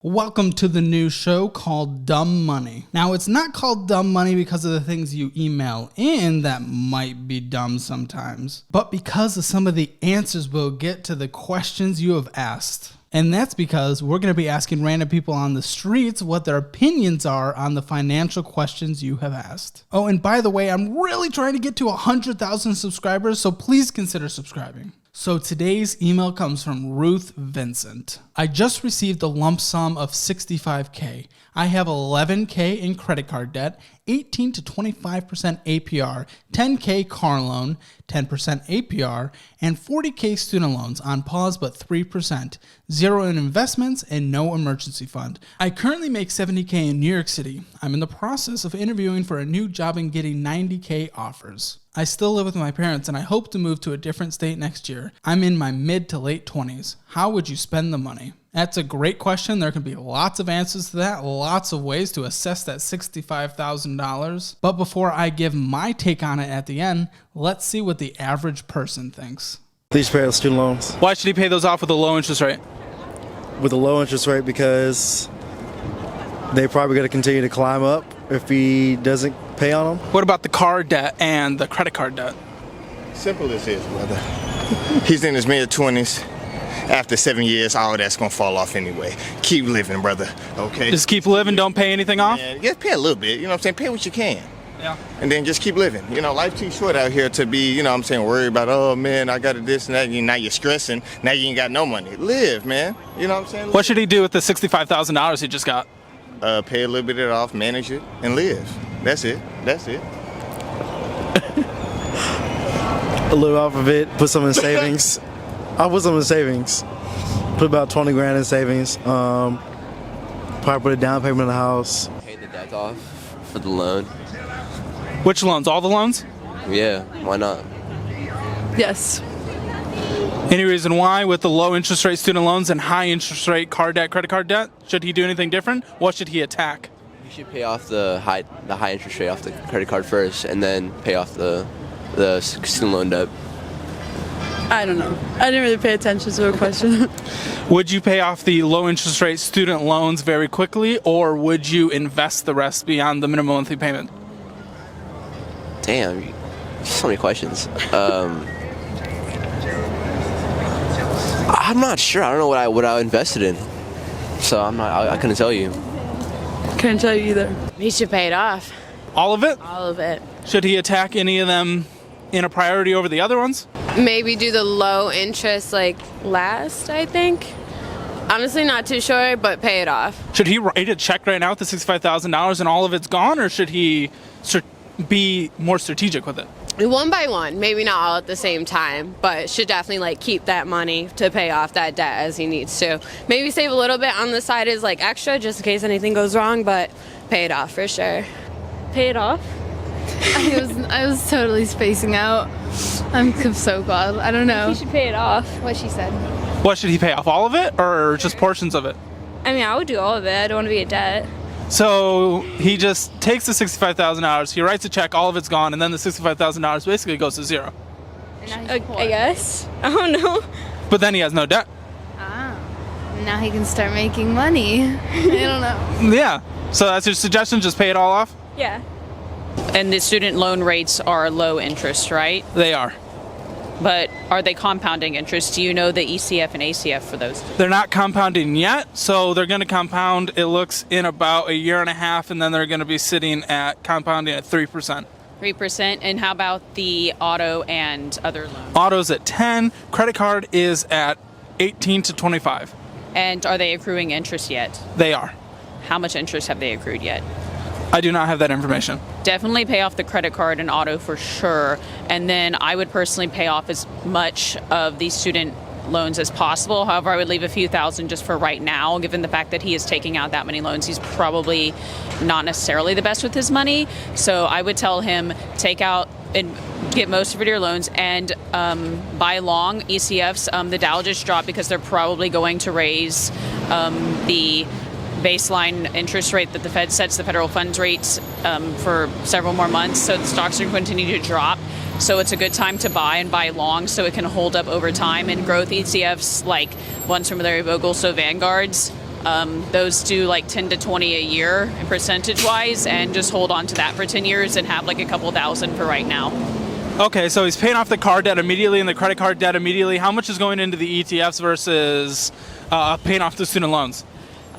Welcome to the new show called Dumb Money. Now, it's not called Dumb Money because of the things you email in that might be dumb sometimes, but because of some of the answers we'll get to the questions you have asked. And that's because we're going to be asking random people on the streets what their opinions are on the financial questions you have asked. Oh, and by the way, I'm really trying to get to 100,000 subscribers, so please consider subscribing. So today's email comes from Ruth Vincent. I just received a lump sum of $65K. I have $11K in credit card debt, 18 to 25% APR, $10K car loan, 10% APR, and $40K student loans on pause but 3%, zero in investments, and no emergency fund. I currently make $70K in New York City. I'm in the process of interviewing for a new job and getting $90K offers. I still live with my parents and I hope to move to a different state next year. I'm in my mid to late 20s. How would you spend the money? That's a great question. There can be lots of answers to that, lots of ways to assess that $65,000. But before I give my take on it at the end, let's see what the average person thinks. Please pay the student loans. Why should he pay those off with a low interest rate? With a low interest rate because they're probably going to continue to climb up if he doesn't pay on them. What about the car debt and the credit card debt? Simple as this, brother. He's in his mid-20s. After 7 years, all that's going to fall off anyway. Keep living, brother, okay? Just keep living, don't pay anything off? And just pay a little bit, you know what I'm saying? Pay what you can. Yeah. And then just keep living. You know, life's too short out here to be, you know what I'm saying, worried about, oh, man, I got this and that. Now you're stressing. Now you ain't got no money. Live, man. You know what I'm saying? What should he do with the $65,000 he just got? Pay a little bit of it off, manage it, and live. That's it. That's it. A little off of it, put some in savings. I'll put some in savings. Put about 20 grand in savings. Probably put a down payment on the house. Pay the debt off for the loan. Which loans? All the loans? Yeah, why not? Yes. Any reason why with the low interest rate student loans and high interest rate car debt, credit card debt? Should he do anything different? What should he attack? You should pay off the high interest rate off the credit card first, and then pay off the student loan debt. I don't know. I didn't really pay attention to her question. Would you pay off the low interest rate student loans very quickly, or would you invest the rest beyond the minimum monthly payment? Damn, so many questions. I'm not sure. I don't know what I invested in, so I couldn't tell you. Couldn't tell you either. He should pay it off. All of it? All of it. Should he attack any of them in a priority over the other ones? Maybe do the low interest last, I think. Honestly, not too sure, but pay it off. Should he write a check right now with the $65,000 and all of it's gone, or should he be more strategic with it? One by one, maybe not all at the same time, but should definitely keep that money to pay off that debt as he needs to. Maybe save a little bit on the side as extra just in case anything goes wrong, but pay it off for sure. Pay it off? I was totally spacing out. I'm so glad. I don't know. He should pay it off, what she said. What should he pay off? All of it or just portions of it? I mean, I would do all of it. I don't want to be in debt. So he just takes the $65,000, he writes a check, all of it's gone, and then the $65,000 basically goes to zero. I guess. I don't know. But then he has no debt. Ah. Now he can start making money. I don't know. Yeah. So that's your suggestion, just pay it all off? Yeah. And the student loan rates are low interest, right? They are. But are they compounding interest? Do you know the ECF and ACF for those? They're not compounding yet, so they're going to compound, it looks, in about a year and a half, and then they're going to be sitting at compounding at 3%. 3%. And how about the auto and other loans? Auto's at 10, credit card is at 18 to 25. And are they accruing interest yet? They are. How much interest have they accrued yet? I do not have that information. Definitely pay off the credit card and auto for sure. And then I would personally pay off as much of the student loans as possible. However, I would leave a few thousand just for right now, given the fact that he is taking out that many loans. He's probably not necessarily the best with his money. So I would tell him, take out and get most of your loans and buy long ECFs. The Dow just dropped because they're probably going to raise the baseline interest rate that the Fed sets, the federal funds rates, for several more months. So the stocks are going to continue to drop. So it's a good time to buy and buy long so it can hold up over time. And growth ETFs like ones from Larry Vogel, so Vanguards, Those do like 10 to 20 a year percentage wise, and just hold on to that for 10 years and have like a couple thousand for right now. Okay, so he's paying off the car debt immediately and the credit card debt immediately. How much is going into the ETFs versus paying off the student loans?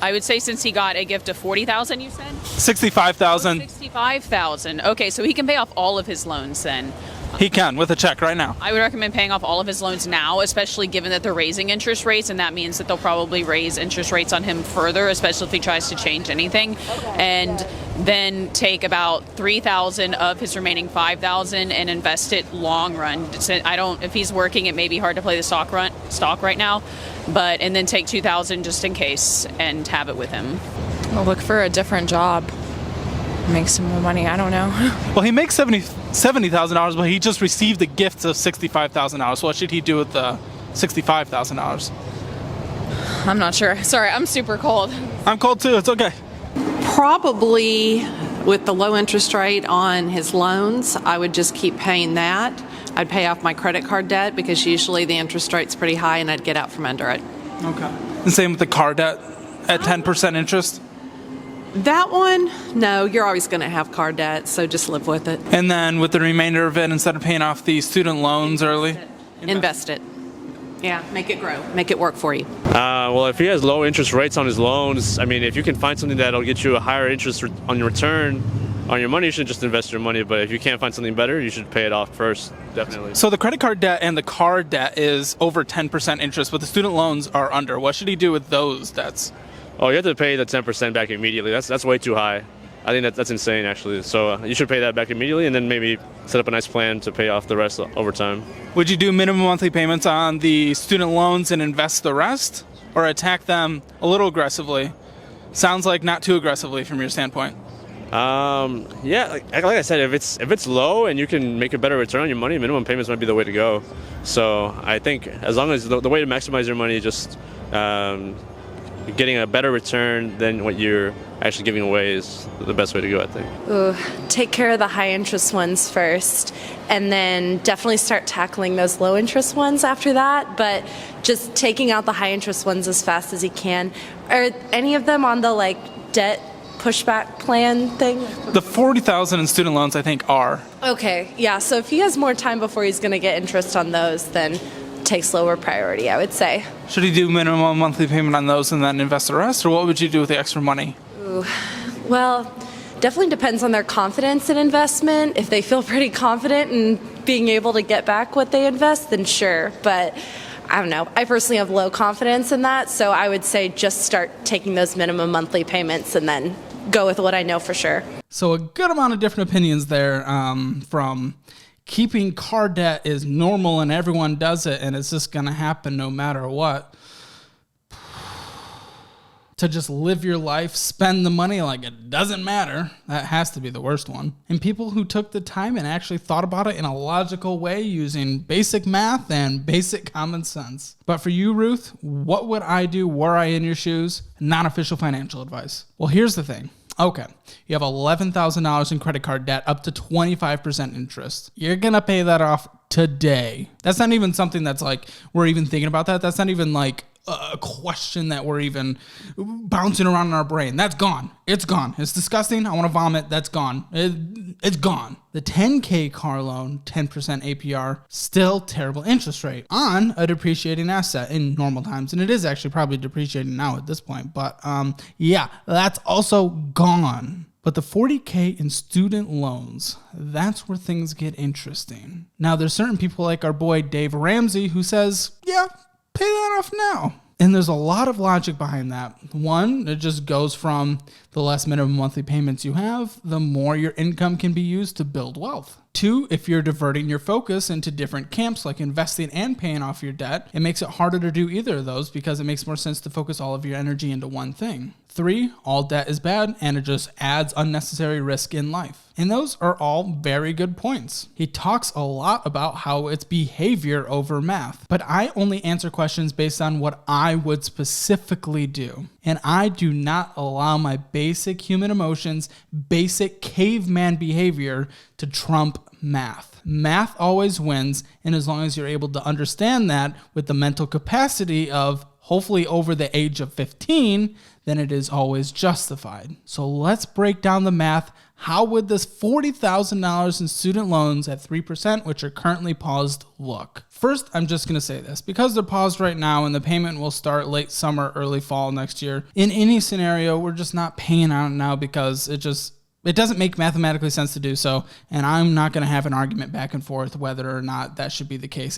I would say since he got a gift of $40,000, you said? $65,000. $65,000. Okay, so he can pay off all of his loans then. He can with a check right now. I would recommend paying off all of his loans now, especially given that they're raising interest rates, and that means that they'll probably raise interest rates on him further, especially if he tries to change anything. And then take about $3,000 of his remaining $5,000 and invest it long run. So if he's working, it may be hard to play the stock right now, and then take $2,000 just in case and have it with him. I'll look for a different job. Make some more money. I don't know. Well, he makes $70,000, but he just received a gift of $65,000. So what should he do with the $65,000? I'm not sure. Sorry, I'm super cold. I'm cold too. It's okay. Probably with the low interest rate on his loans, I would just keep paying that. I'd pay off my credit card debt because usually the interest rate's pretty high and I'd get out from under it. Okay. And same with the car debt at 10% interest? That one, no, you're always going to have car debt, so just live with it. And then with the remainder of it, instead of paying off the student loans early? Invest it. Yeah, make it grow. Make it work for you. Well, if he has low interest rates on his loans, I mean, if you can find something that'll get you a higher interest on your return on your money, you should just invest your money. But if you can't find something better, you should pay it off first, definitely. So the credit card debt and the car debt is over 10% interest, but the student loans are under. What should he do with those debts? Oh, you have to pay the 10% back immediately. That's way too high. I think that's insane, actually. So you should pay that back immediately and then maybe set up a nice plan to pay off the rest over time. Would you do minimum monthly payments on the student loans and invest the rest? Or attack them a little aggressively? Sounds like not too aggressively from your standpoint. Yeah, like I said, if it's low and you can make a better return on your money, minimum payments might be the way to go. So I think as long as the way to maximize your money is just getting a better return than what you're actually giving away is the best way to go, I think. Ooh, take care of the high interest ones first, and then definitely start tackling those low interest ones after that, but just taking out the high interest ones as fast as you can. Are any of them on the debt pushback plan thing? The $40,000 in student loans, I think, are. Okay, yeah, so if he has more time before he's going to get interest on those, then takes lower priority, I would say. Should he do minimum monthly payment on those and then invest the rest, or what would you do with the extra money? Ooh, well, definitely depends on their confidence in investment. If they feel pretty confident in being able to get back what they invest, then sure, but I don't know. I personally have low confidence in that, so I would say just start taking those minimum monthly payments and then go with what I know for sure. So a good amount of different opinions there, from keeping car debt is normal and everyone does it and it's just going to happen no matter what, to just live your life, spend the money like it doesn't matter. That has to be the worst one. And people who took the time and actually thought about it in a logical way using basic math and basic common sense. But for you, Ruth, what would I do were I in your shoes? Not official financial advice. Well, here's the thing. Okay, you have $11,000 in credit card debt up to 25% interest. You're going to pay that off today. That's not even something that's we're even thinking about that. That's not even a question that we're even bouncing around in our brain. That's gone. It's gone. It's disgusting. I want to vomit. That's gone. It's gone. The 10K car loan, 10% APR, still terrible interest rate on a depreciating asset in normal times. And it is actually probably depreciating now at this point. But yeah, that's also gone. But the 40K in student loans, that's where things get interesting. Now, there's certain people like our boy Dave Ramsey who says, yeah, pay that off now. And there's a lot of logic behind that. One, it just goes from the less minimum monthly payments you have, the more your income can be used to build wealth. Two, if you're diverting your focus into different camps like investing and paying off your debt, it makes it harder to do either of those because it makes more sense to focus all of your energy into one thing. Three, all debt is bad and it just adds unnecessary risk in life. And those are all very good points. He talks a lot about how it's behavior over math, but I only answer questions based on what I would specifically do. And I do not allow my basic human emotions, basic caveman behavior to trump math. Math always wins, and as long as you're able to understand that with the mental capacity of hopefully over the age of 15, then it is always justified. So let's break down the math. How would this $40,000 in student loans at 3%, which are currently paused, look? First, I'm just going to say this. Because they're paused right now and the payment will start late summer, early fall next year, in any scenario, we're just not paying out now because it doesn't make mathematically sense to do so. And I'm not going to have an argument back and forth whether or not that should be the case.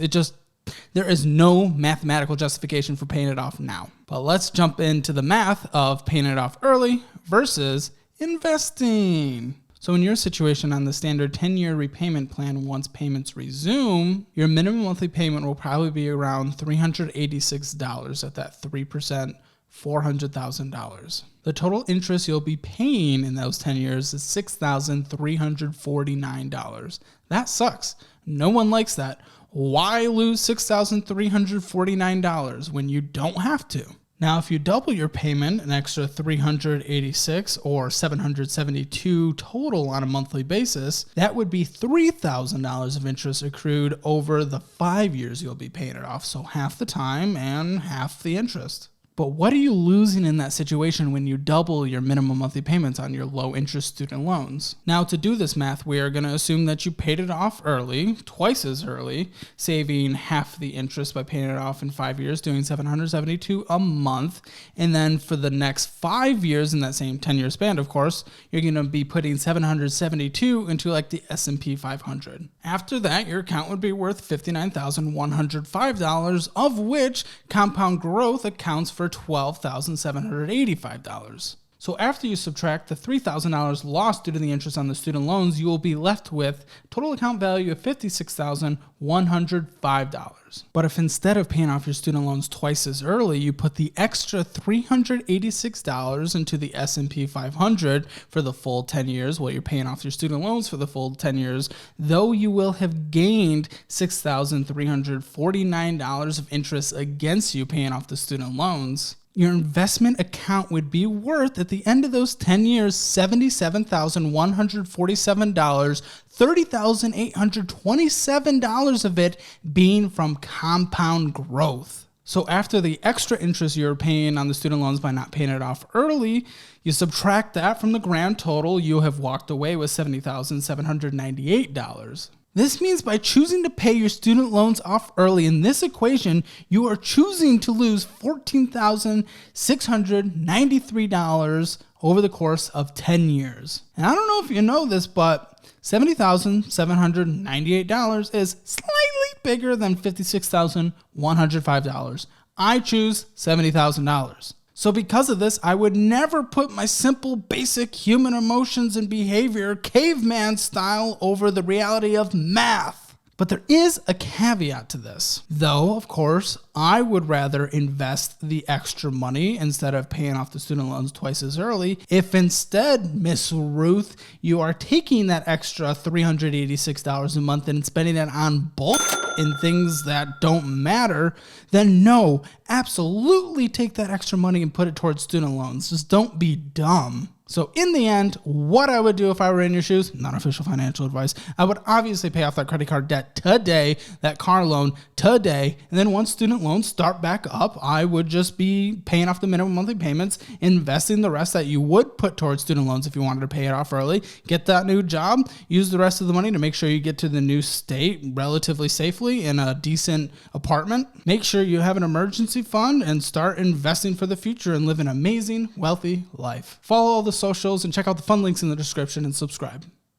There is no mathematical justification for paying it off now. But let's jump into the math of paying it off early versus investing. So in your situation on the standard 10-year repayment plan, once payments resume, your minimum monthly payment will probably be around $386 at that 3%, $400,000. The total interest you'll be paying in those 10 years is $6,349. That sucks. No one likes that. Why lose $6,349 when you don't have to? Now, if you double your payment, an extra $386 or $772 total on a monthly basis, that would be $3,000 of interest accrued over the 5 years you'll be paying it off. So half the time and half the interest. But what are you losing in that situation when you double your minimum monthly payments on your low interest student loans? Now, to do this math, we are going to assume that you paid it off early, twice as early, saving half the interest by paying it off in 5 years, doing $772 a month. And then for the next 5 years in that same 10-year span, of course, you're going to be putting $772 into like the S&P 500. After that, your account would be worth $59,105, of which compound growth accounts for $12,785. So after you subtract the $3,000 lost due to the interest on the student loans, you will be left with total account value of $56,105. But if instead of paying off your student loans twice as early, you put the extra $386 into the S&P 500 for the full 10 years while you're paying off your student loans for the full 10 years, though you will have gained $6,349 of interest against you paying off the student loans, your investment account would be worth at the end of those 10 years $77,147, $30,827 of it being from compound growth. So after the extra interest you're paying on the student loans by not paying it off early, you subtract that from the grand total, you have walked away with $70,798. This means by choosing to pay your student loans off early in this equation, you are choosing to lose $14,693 over the course of 10 years. And I don't know if you know this, but $70,798 is slightly bigger than $56,105. I choose $70,000. So because of this, I would never put my simple, basic human emotions and behavior, caveman style, over the reality of math. But there is a caveat to this. Though, of course, I would rather invest the extra money instead of paying off the student loans twice as early. If instead, Miss Ruth, you are taking that extra $386 a month and spending it on bulk in things that don't matter, then no, absolutely take that extra money and put it towards student loans. Just don't be dumb. So in the end, what I would do if I were in your shoes, not official financial advice, I would obviously pay off that credit card debt today, that car loan today, and then once student loans start back up, I would just be paying off the minimum monthly payments, investing the rest that you would put towards student loans if you wanted to pay it off early, get that new job, use the rest of the money to make sure you get to the new state relatively safely in a decent apartment, make sure you have an emergency fund, and start investing for the future and live an amazing, wealthy life. Follow all the socials and check out the fun links in the description and subscribe.